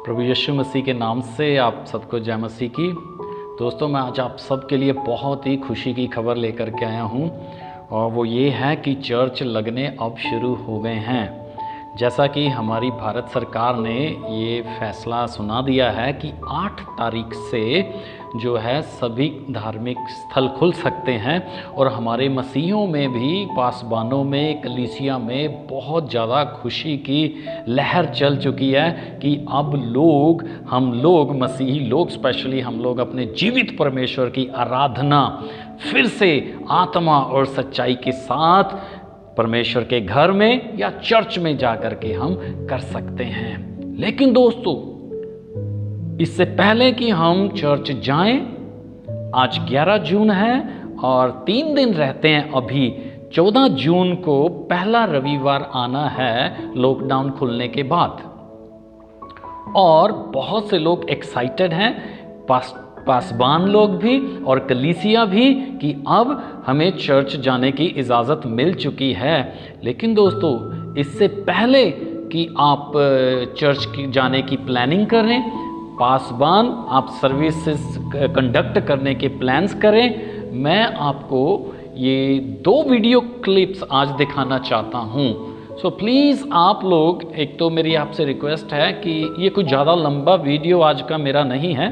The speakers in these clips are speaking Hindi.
प्रभु यीशु मसीह के नाम से आप सबको जय मसीह की। दोस्तों, मैं आज आप सबके लिए बहुत ही खुशी की खबर लेकर के आया हूँ और वो ये है कि चर्च लगने अब शुरू हो गए हैं। जैसा कि हमारी भारत सरकार ने ये फैसला सुना दिया है कि 8 तारीख से जो है सभी धार्मिक स्थल खुल सकते हैं और हमारे मसीहों में भी, पासबानों में, कलीसिया में बहुत ज़्यादा खुशी की लहर चल चुकी है कि अब हम लोग मसीही लोग, स्पेशली हम लोग अपने जीवित परमेश्वर की आराधना फिर से आत्मा और सच्चाई के साथ परमेश्वर के घर में या चर्च में जाकर के हम कर सकते हैं। लेकिन दोस्तों, इससे पहले कि हम चर्च जाएं, आज 11 जून है और 3 दिन रहते हैं। अभी 14 जून को पहला रविवार आना है लॉकडाउन खुलने के बाद और बहुत से लोग एक्साइटेड हैं, पासबान लोग भी और कलीसिया भी, कि अब हमें चर्च जाने की इजाज़त मिल चुकी है। लेकिन दोस्तों, इससे पहले कि आप चर्च की जाने की प्लानिंग करें, पासबान आप सर्विसेज कंडक्ट करने के प्लान्स करें, मैं आपको ये 2 वीडियो क्लिप्स आज दिखाना चाहता हूँ। सो प्लीज़ आप लोग, एक तो मेरी आपसे रिक्वेस्ट है कि ये कुछ ज़्यादा लंबा वीडियो आज का मेरा नहीं है,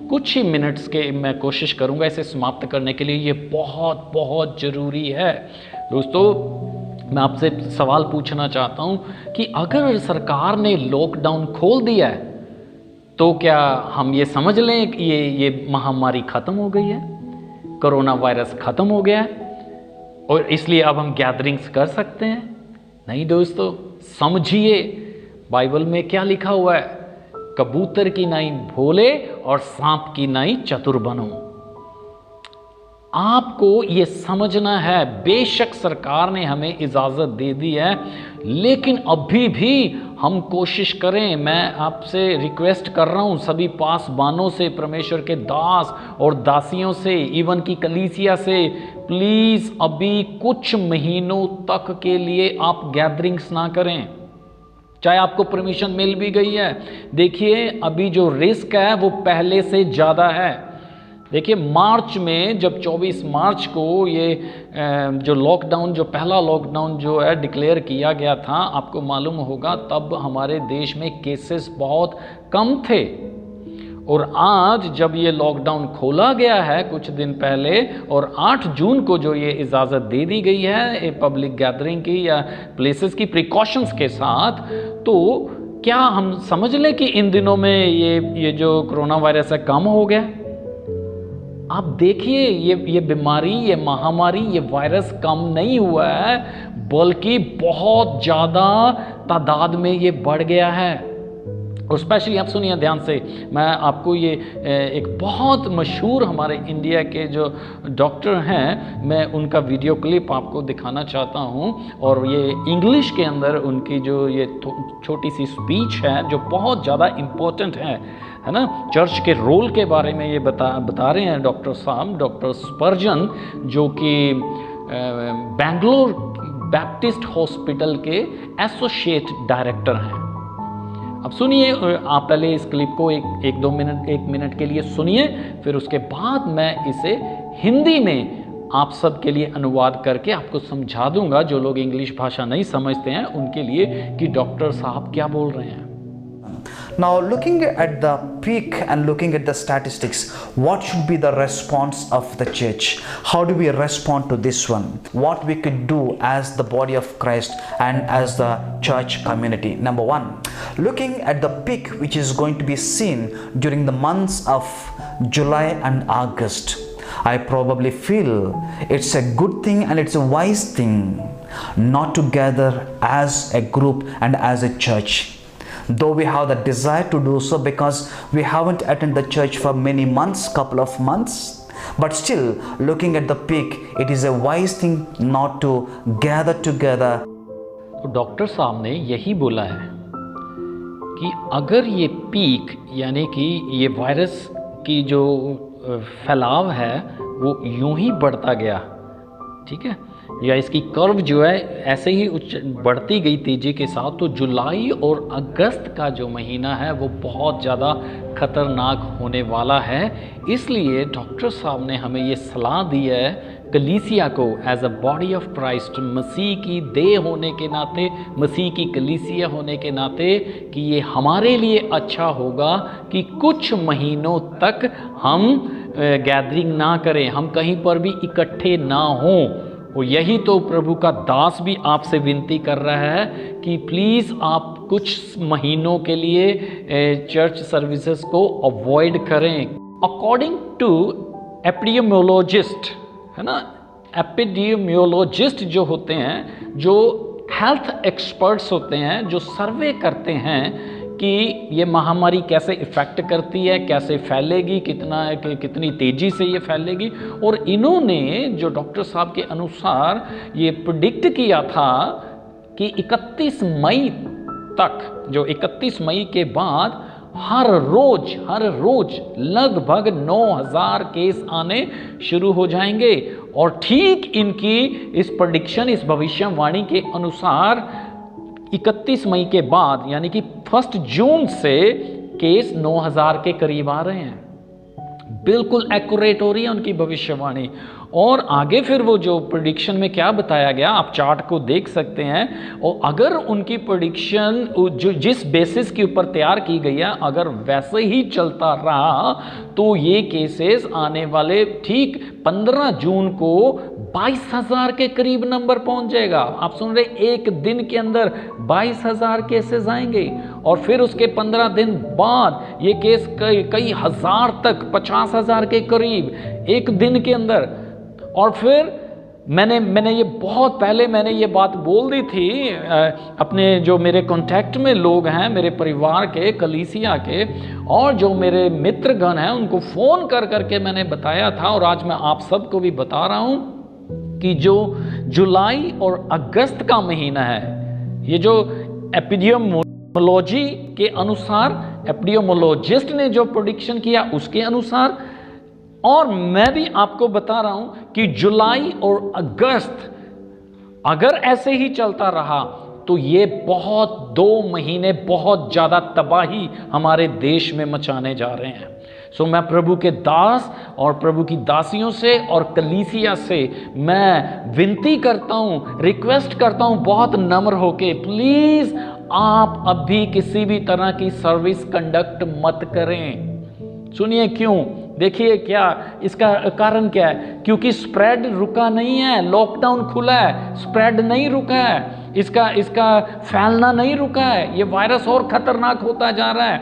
कुछ ही मिनट्स के मैं कोशिश करूँगा इसे समाप्त करने के लिए। ये बहुत बहुत ज़रूरी है। दोस्तों, मैं आपसे सवाल पूछना चाहता हूँ कि अगर सरकार ने लॉकडाउन खोल दिया है तो क्या हम ये समझ लें कि ये महामारी ख़त्म हो गई है, कोरोना वायरस ख़त्म हो गया है और इसलिए अब हम गैदरिंग्स कर सकते हैं? नहीं दोस्तों, समझिए बाइबल में क्या लिखा हुआ है। कबूतर की नाई भोले और सांप की नाई चतुर बनो। आपको ये समझना है, बेशक सरकार ने हमें इजाज़त दे दी है, लेकिन अभी भी हम कोशिश करें। मैं आपसे रिक्वेस्ट कर रहा हूँ सभी पासबानों से, परमेश्वर के दास और दासियों से, इवन की कलीसिया से, प्लीज़ अभी कुछ महीनों तक के लिए आप गैदरिंग्स ना करें, चाहे आपको परमिशन मिल भी गई है। देखिए, अभी जो रिस्क है वो पहले से ज़्यादा है। देखिए, मार्च में जब 24 मार्च को ये जो लॉकडाउन, जो पहला लॉकडाउन जो है डिक्लेयर किया गया था, आपको मालूम होगा तब हमारे देश में केसेस बहुत कम थे। और आज जब ये लॉकडाउन खोला गया है कुछ दिन पहले और 8 जून को जो ये इजाज़त दे दी गई है पब्लिक गैदरिंग की या प्लेसेस की प्रिकॉशंस के साथ, तो क्या हम समझ लें कि इन दिनों में ये जो कोरोना वायरस है कम हो गया? आप देखिए, ये बीमारी, ये महामारी, ये वायरस कम नहीं हुआ है, बल्कि बहुत ज़्यादा तादाद में ये बढ़ गया है। और स्पेशली आप सुनिए ध्यान से, मैं आपको ये एक बहुत मशहूर हमारे इंडिया के जो डॉक्टर हैं, मैं उनका वीडियो क्लिप आपको दिखाना चाहता हूँ। और ये इंग्लिश के अंदर उनकी जो ये छोटी सी स्पीच है जो बहुत ज़्यादा इम्पोर्टेंट है ना, चर्च के रोल के बारे में ये बता रहे हैं डॉक्टर साहब, डॉक्टर स्पर्जन, जो कि बेंगलोर बैप्टिस्ट हॉस्पिटल के एसोसिएट डायरेक्टर हैं। अब सुनिए, आप पहले इस क्लिप को एक मिनट के लिए सुनिए, फिर उसके बाद मैं इसे हिंदी में आप सब के लिए अनुवाद करके आपको समझा दूंगा, जो लोग इंग्लिश भाषा नहीं समझते हैं उनके लिए, कि डॉक्टर साहब क्या बोल रहे हैं। Now, looking at the peak and looking at the statistics, what should be the response of the church? How do we respond to this one? What we could do as the body of Christ and as the church community? Number one, looking at the peak which is going to be seen during the months of July and August, I probably feel it's a good thing and it's a wise thing not to gather as a group and as a church. Though we have the desire to do so because we haven't attended the church for many months, couple of months, but still looking at the peak, it is a wise thing not to gather together. तो डॉक्टर साहब ने यही बोला है कि अगर ये पीक, यानी कि ये वायरस की जो फैलाव है वो यूं ही बढ़ता गया, ठीक है, या इसकी कर्व जो है ऐसे ही बढ़ती गई तेज़ी के साथ, तो जुलाई और अगस्त का जो महीना है वो बहुत ज़्यादा खतरनाक होने वाला है। इसलिए डॉक्टर साहब ने हमें ये सलाह दी है कलीसिया को as a body of Christ, मसीह की देह होने के नाते, मसीह की कलीसिया होने के नाते, कि ये हमारे लिए अच्छा होगा कि कुछ महीनों तक हम गैदरिंग ना करें, हम कहीं पर भी इकट्ठे ना हों। और यही तो प्रभु का दास भी आपसे विनती कर रहा है कि प्लीज़ आप कुछ महीनों के लिए चर्च सर्विसेज को अवॉइड करें। अकॉर्डिंग टू एपिडेमियोलॉजिस्ट, है ना, एपिडेमियोलॉजिस्ट जो होते हैं, जो हेल्थ एक्सपर्ट्स होते हैं, जो सर्वे करते हैं कि ये महामारी कैसे इफ़ेक्ट करती है, कैसे फैलेगी, कितनी तेज़ी से ये फैलेगी। और इन्होंने जो डॉक्टर साहब के अनुसार ये प्रिडिक्ट किया था कि 31 मई तक, जो 31 मई के बाद हर रोज लगभग 9000 केस आने शुरू हो जाएंगे। और ठीक इनकी इस प्रेडिक्शन, इस भविष्यवाणी के अनुसार 31 मई के बाद यानी कि 1 जून से केस 9000 के करीब आ रहे हैं। बिल्कुल एक्यूरेट हो रही है उनकी भविष्यवाणी। और आगे फिर वो जो प्रेडिक्शन में क्या बताया गया, आप चार्ट को देख सकते हैं। और अगर उनकी प्रेडिक्शन जो जिस बेसिस के ऊपर तैयार की गई है, अगर वैसे ही चलता रहा तो ये केसेस आने वाले ठीक 15 जून को 22,000 के करीब नंबर पहुंच जाएगा। आप सुन रहे, एक दिन के अंदर 22,000 केसेस आएंगे। और फिर उसके 15 दिन बाद ये केस कई हजार तक, 50,000 के करीब एक दिन के अंदर। और फिर मैंने ये बहुत पहले मैंने ये बात बोल दी थी अपने जो मेरे कांटेक्ट में लोग हैं, मेरे परिवार के, कलीसिया के, और जो मेरे मित्रगण हैं, उनको फ़ोन कर करके मैंने बताया था। और आज मैं आप सबको भी बता रहा हूँ कि जो जुलाई और अगस्त का महीना है, ये जो एपिडेमियोलॉजी के अनुसार, एपिडेमियोलॉजिस्ट ने जो प्रेडिक्शन किया उसके अनुसार, और मैं भी आपको बता रहा हूं कि जुलाई और अगस्त अगर ऐसे ही चलता रहा तो ये 2 महीने बहुत ज़्यादा तबाही हमारे देश में मचाने जा रहे हैं। सो मैं प्रभु के दास और प्रभु की दासियों से और कलीसिया से मैं विनती करता हूँ, रिक्वेस्ट करता हूँ बहुत नम्र होके, प्लीज़ आप अभी किसी भी तरह की सर्विस कंडक्ट मत करें। सुनिए क्यों, देखिए क्या इसका कारण क्या है। क्योंकि स्प्रेड रुका नहीं है, लॉकडाउन खुला है, स्प्रेड नहीं रुका है, इसका फैलना नहीं रुका है। ये वायरस और खतरनाक होता जा रहा है।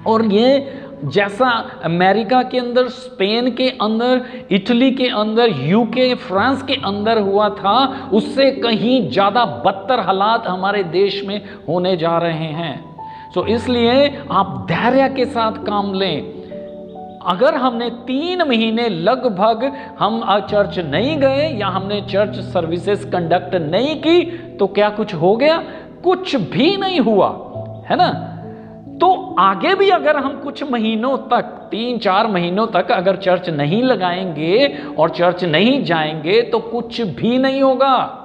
और ये जैसा अमेरिका के अंदर, स्पेन के अंदर, इटली के अंदर, यूके, फ्रांस के अंदर हुआ था, उससे कहीं ज़्यादा बदतर हालात हमारे देश में होने जा रहे हैं। सो इसलिए आप धैर्य के साथ काम लें। अगर हमने 3 महीने लगभग हम चर्च नहीं गए या हमने चर्च सर्विसेज कंडक्ट नहीं की तो क्या कुछ हो गया? कुछ भी नहीं हुआ, है ना। तो आगे भी अगर हम कुछ महीनों तक, 3-4 महीनों तक अगर चर्च नहीं लगाएंगे और चर्च नहीं जाएंगे तो कुछ भी नहीं होगा।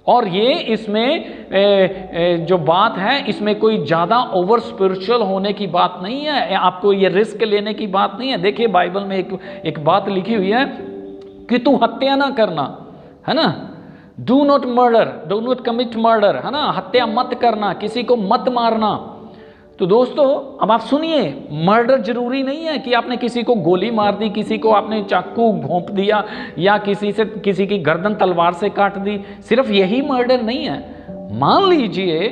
और ये इसमें जो बात है, इसमें कोई ज़्यादा ओवर स्पिरिचुअल होने की बात नहीं है, आपको ये रिस्क लेने की बात नहीं है। देखिए बाइबल में एक बात लिखी हुई है कि तू हत्या ना करना, है ना, do not murder, do not commit murder, है ना, हत्या मत करना, किसी को मत मारना। तो दोस्तों अब आप सुनिए, मर्डर जरूरी नहीं है कि आपने किसी को गोली मार दी, किसी को आपने चाकू घोंप दिया या किसी की गर्दन तलवार से काट दी। सिर्फ यही मर्डर नहीं है। मान लीजिए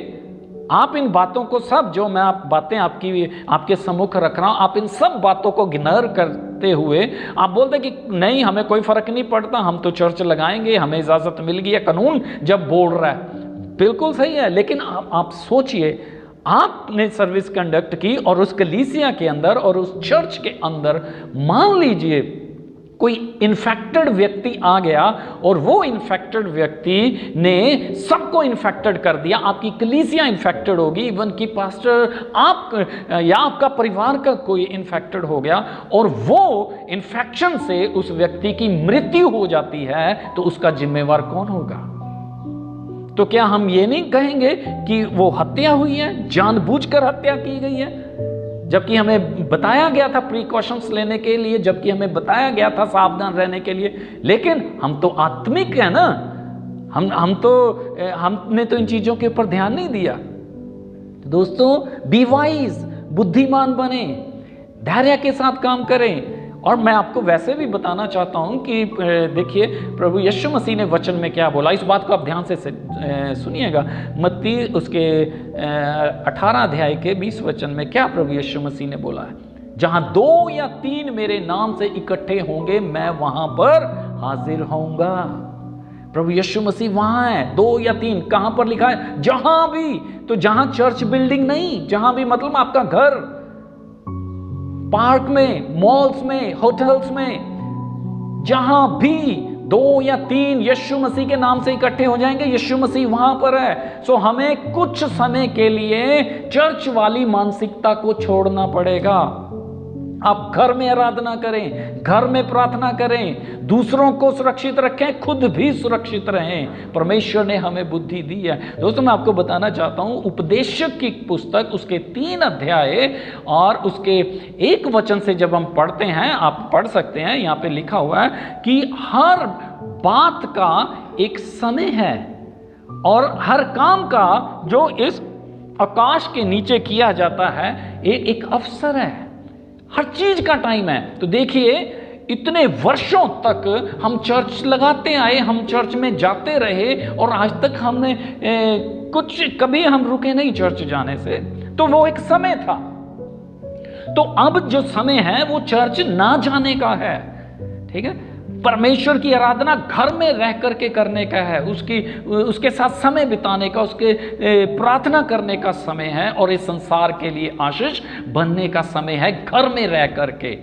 आप इन बातों को सब, जो मैं बातें आपके सम्मुख रख रहा हूं, आप इन सब बातों को इग्नोर करते हुए आप बोलते कि नहीं हमें कोई फर्क नहीं पड़ता, हम तो चर्च लगाएंगे, हमें इजाजत मिल गई है, कानून जब बोल रहा है। बिल्कुल सही है, लेकिन आप सोचिए, आपने सर्विस कंडक्ट की और उस कलीसिया के अंदर और उस चर्च के अंदर मान लीजिए कोई इन्फेक्टेड व्यक्ति आ गया और वो इन्फेक्टेड व्यक्ति ने सबको इन्फेक्टेड कर दिया, आपकी कलीसिया इन्फेक्टेड होगी, इवन की पास्टर आप या आपका परिवार का कोई इन्फेक्टेड हो गया और वो इन्फेक्शन से उस व्यक्ति की मृत्यु हो जाती है, तो उसका जिम्मेवार कौन होगा? तो क्या हम ये नहीं कहेंगे कि वो हत्या हुई है, जानबूझकर हत्या की गई है, जबकि हमें बताया गया था प्रिकॉशंस लेने के लिए, जबकि हमें बताया गया था सावधान रहने के लिए, लेकिन हम तो आत्मिक है ना, हमने तो इन चीजों के ऊपर ध्यान नहीं दिया। दोस्तों, बी वाइज, बुद्धिमान बने, धैर्य के साथ काम करें। और मैं आपको वैसे भी बताना चाहता हूं कि देखिए प्रभु यीशु मसीह ने वचन में क्या बोला, इस बात को आप ध्यान से सुनिएगा। मत्ती उसके 18 अध्याय के 20 वचन में क्या प्रभु यीशु मसीह ने बोला है, जहां 2 या 3 मेरे नाम से इकट्ठे होंगे मैं वहां पर हाजिर होऊंगा। प्रभु यीशु मसीह वहां है, 2 या 3 कहां पर लिखा है? जहां भी। तो जहां चर्च बिल्डिंग नहीं, जहां भी मतलब आपका घर, पार्क में, मॉल्स में, होटल्स में, जहां भी 2 या 3 यीशु मसीह के नाम से इकट्ठे हो जाएंगे, यीशु मसीह वहां पर है। सो हमें कुछ समय के लिए चर्च वाली मानसिकता को छोड़ना पड़ेगा। आप घर में आराधना करें, घर में प्रार्थना करें, दूसरों को सुरक्षित रखें, खुद भी सुरक्षित रहें। परमेश्वर ने हमें बुद्धि दी है। दोस्तों, मैं आपको बताना चाहता हूं, उपदेशक की पुस्तक उसके 3 अध्याय और उसके 1 वचन से जब हम पढ़ते हैं, आप पढ़ सकते हैं, यहां पे लिखा हुआ है कि हर बात का एक समय है और हर काम का जो इस आकाश के नीचे किया जाता है एक अवसर है। हर चीज का टाइम है। तो देखिए, इतने वर्षों तक हम चर्च लगाते आए, हम चर्च में जाते रहे और आज तक हमने कभी हम रुके नहीं चर्च जाने से। तो वो एक समय था। तो अब जो समय है वो चर्च ना जाने का है। ठीक है, परमेश्वर की आराधना घर में रह करके करने का है, उसके साथ समय बिताने का, उसके प्रार्थना करने का समय है और इस संसार के लिए आशीष बनने का समय है घर में रह करके।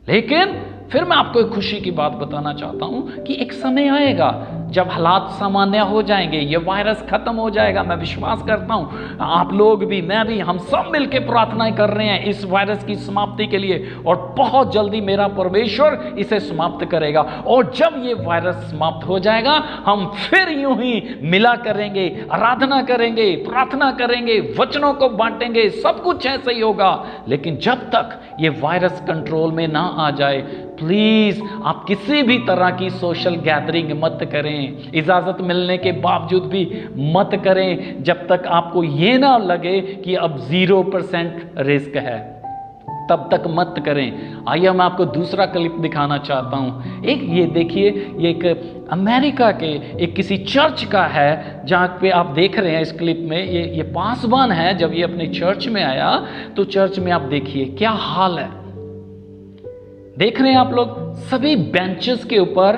लेकिन फिर मैं आपको एक खुशी की बात बताना चाहता हूं कि एक समय आएगा जब हालात सामान्य हो जाएंगे, ये वायरस खत्म हो जाएगा। मैं विश्वास करता हूं आप लोग भी, मैं भी, हम सब मिलकर प्रार्थनाएं कर रहे हैं इस वायरस की समाप्ति के लिए और बहुत जल्दी मेरा परमेश्वर इसे समाप्त करेगा। और जब ये वायरस समाप्त हो जाएगा, हम फिर यूं ही मिला करेंगे, आराधना करेंगे, प्रार्थना करेंगे, वचनों को बांटेंगे, सब कुछ ऐसे ही होगा। लेकिन जब तक ये वायरस कंट्रोल में ना आ जाए, प्लीज आप किसी भी तरह की सोशल गैदरिंग मत करें। इजाजत मिलने के बावजूद भी मत करें जब तक आपको ये ना लगे कि अब 0% रिस्क है, तब तक मत करें। आइए मैं आपको दूसरा क्लिप दिखाना चाहता हूं। ये देखिए, ये एक अमेरिका के एक किसी चर्च का है, जहां पे आप देख रहे हैं इस क्लिप में, ये पासवान है। जब ये अपने चर्च में आया तो चर्च में आप देखिए क्या हाल है। देख रहे हैं आप लोग, सभी बेंचेस के ऊपर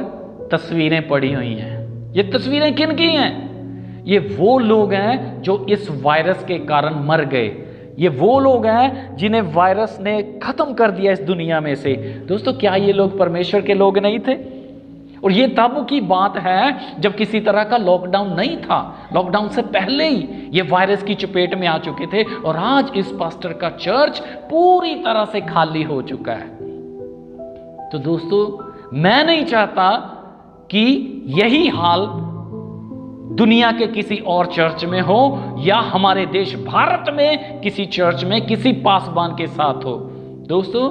तस्वीरें पड़ी हुई हैं। ये तस्वीरें किन की हैं? ये वो लोग हैं जो इस वायरस के कारण मर गए। ये वो लोग हैं जिन्हें वायरस ने खत्म कर दिया इस दुनिया में से। दोस्तों, क्या ये लोग परमेश्वर के लोग नहीं थे? और ये तब की बात है जब किसी तरह का लॉकडाउन नहीं था। लॉकडाउन से पहले ही ये वायरस की चपेट में आ चुके थे और आज इस पास्टर का चर्च पूरी तरह से खाली हो चुका है। तो दोस्तों, मैं नहीं चाहता कि यही हाल दुनिया के किसी और चर्च में हो या हमारे देश भारत में किसी चर्च में किसी पासवान के साथ हो। दोस्तों,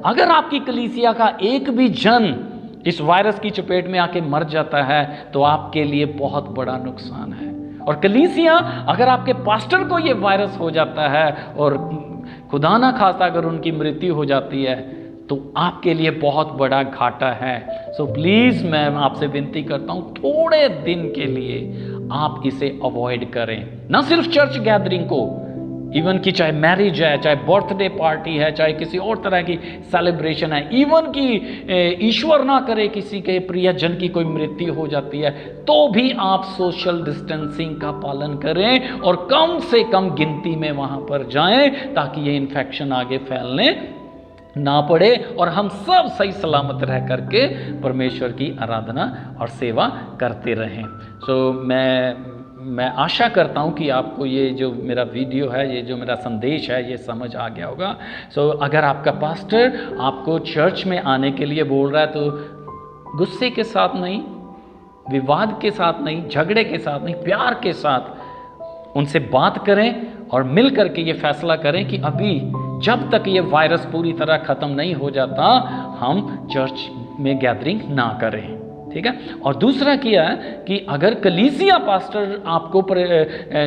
अगर आपकी कलीसिया का एक भी जन इस वायरस की चपेट में आके मर जाता है तो आपके लिए बहुत बड़ा नुकसान है। और कलीसिया, अगर आपके पास्टर को ये वायरस हो जाता है और खुदा ना खास्ता अगर उनकी मृत्यु हो जाती है तो आपके लिए बहुत बड़ा घाटा है। सो प्लीज मैं आपसे विनती करता हूं, थोड़े दिन के लिए आप इसे अवॉइड करें। ना सिर्फ चर्च गैदरिंग को, इवन की चाहे मैरिज है, चाहे बर्थडे पार्टी है, चाहे किसी और तरह की सेलिब्रेशन है, इवन की ईश्वर ना करे किसी के प्रियजन की कोई मृत्यु हो जाती है, तो भी आप सोशल डिस्टेंसिंग का पालन करें और कम से कम गिनती में वहां पर जाएं ताकि ये इन्फेक्शन आगे फैलने ना पड़े और हम सब सही सलामत रह करके परमेश्वर की आराधना और सेवा करते रहें। मैं आशा करता हूँ कि आपको ये जो मेरा वीडियो है, ये जो मेरा संदेश है, ये समझ आ गया होगा। अगर आपका पास्टर आपको चर्च में आने के लिए बोल रहा है तो गुस्से के साथ नहीं, विवाद के साथ नहीं, झगड़े के साथ नहीं, प्यार के साथ उनसे बात करें और मिल करके ये फैसला करें कि अभी जब तक ये वायरस पूरी तरह ख़त्म नहीं हो जाता हम चर्च में गैदरिंग ना करें, ठीक है। और दूसरा किया है कि अगर कलीसिया पास्टर आपको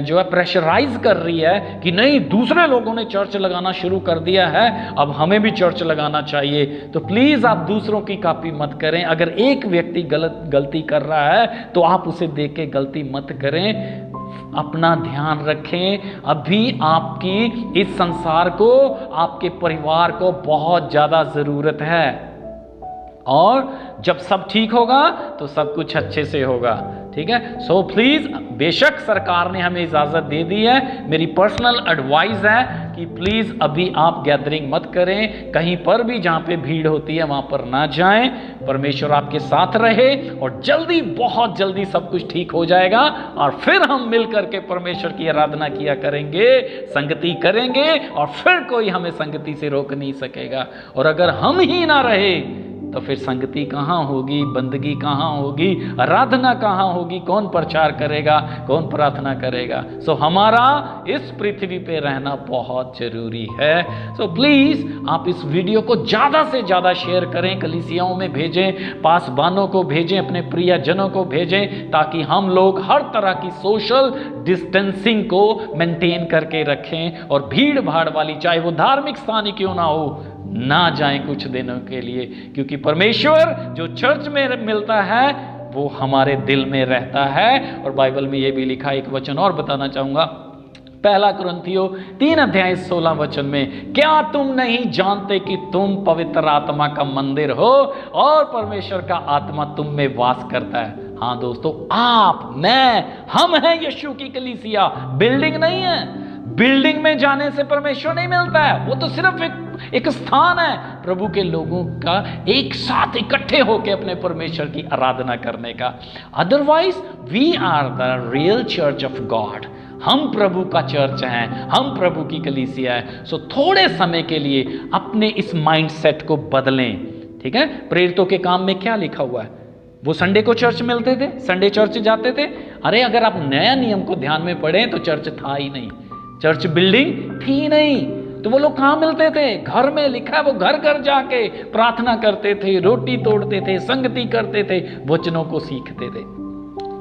जो है प्रेशराइज कर रही है कि नहीं दूसरे लोगों ने चर्च लगाना शुरू कर दिया है, अब हमें भी चर्च लगाना चाहिए, तो प्लीज़ आप दूसरों की कॉपी मत करें। अगर एक व्यक्ति गलती कर रहा है तो आप उसे देख के गलती मत करें। अपना ध्यान रखें। अभी आपकी इस संसार को, आपके परिवार को बहुत ज़्यादा ज़रूरत है और जब सब ठीक होगा तो सब कुछ अच्छे से होगा, ठीक है। प्लीज़, बेशक सरकार ने हमें इजाज़त दे दी है, मेरी पर्सनल एडवाइस है कि प्लीज़ अभी आप गैदरिंग मत करें, कहीं पर भी जहाँ पे भीड़ होती है वहाँ पर ना जाएं। परमेश्वर आपके साथ रहे और जल्दी, बहुत जल्दी सब कुछ ठीक हो जाएगा और फिर हम मिल करके परमेश्वर की आराधना किया करेंगे, संगति करेंगे और फिर कोई हमें संगति से रोक नहीं सकेगा। और अगर हम ही ना रहे तो फिर संगति कहाँ होगी, बंदगी कहाँ होगी, आराधना कहाँ होगी, कौन प्रचार करेगा, कौन प्रार्थना करेगा। हमारा इस पृथ्वी पे रहना बहुत जरूरी है। प्लीज़ आप इस वीडियो को ज़्यादा से ज़्यादा शेयर करें, कलीसियाओं में भेजें, पासबानों को भेजें, अपने प्रियजनों को भेजें, ताकि हम लोग हर तरह की सोशल डिस्टेंसिंग को मेंटेन करके रखें और भीड़ भाड़ वाली, चाहे वो धार्मिक स्थान ही क्यों ना हो, ना जाएं कुछ दिनों के लिए, क्योंकि परमेश्वर जो चर्च में मिलता है वो हमारे दिल में रहता है। और बाइबल में ये भी लिखा, एक वचन और बताना चाहूंगा, पहला कुरिन्थियों 3:16 में, क्या तुम नहीं जानते कि तुम पवित्र आत्मा का मंदिर हो और परमेश्वर का आत्मा तुम में वास करता है। हाँ दोस्तों, आप, मैं, हम हैं यीशु की कलीसिया, बिल्डिंग नहीं है। बिल्डिंग में जाने से परमेश्वर नहीं मिलता है, वो तो सिर्फ एक स्थान है प्रभु के लोगों का एक साथ इकट्ठे होकर अपने परमेश्वर की आराधना करने का। Otherwise we are the real church of God. हम प्रभु का चर्च हैं, हम प्रभु की कलीसिया है। थोड़े समय के लिए अपने इस माइंडसेट को बदलें, ठीक है। प्रेरितों के काम में क्या लिखा हुआ है, वो संडे को चर्च मिलते थे, संडे चर्च जाते थे। अरे अगर आप नया नियम को ध्यान में पढ़ें तो चर्च था ही नहीं, चर्च बिल्डिंग थी नहीं, तो वो लोग कहाँ मिलते थे? घर में लिखा है, वो घर घर जाके प्रार्थना करते थे, रोटी तोड़ते थे, संगति करते थे, वचनों को सीखते थे।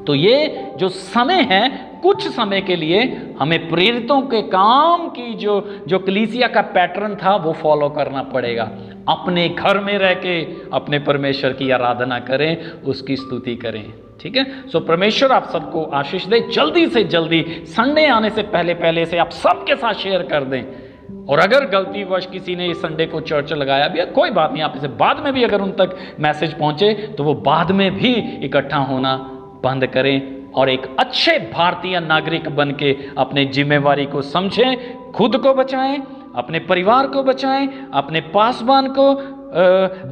तो ये जो समय है, कुछ समय के लिए हमें प्रेरितों के काम की जो कलीसिया का पैटर्न था वो फॉलो करना पड़ेगा। अपने घर में रह के अपने परमेश्वर की आराधना करें, उसकी स्तुति करें, ठीक है। परमेश्वर आप सबको आशीष दे। जल्दी से जल्दी संडे आने से पहले से आप सबके साथ शेयर कर दें। और अगर गलतीवश किसी ने इस संडे को चर्च लगाया भी है, कोई बात नहीं, आप इसे बाद में भी अगर उन तक मैसेज पहुंचे तो वो बाद में भी इकट्ठा होना बंद करें और एक अच्छे भारतीय नागरिक बन के अपने जिम्मेवारी को समझें, खुद को बचाएं, अपने परिवार को बचाएं, अपने पासबान को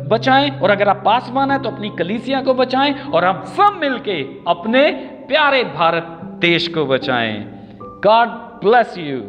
बचाएं, और अगर आप पासबान हैं तो अपनी कलीसिया को बचाएं, और हम सब मिलके अपने प्यारे भारत देश को बचाएं। God bless you.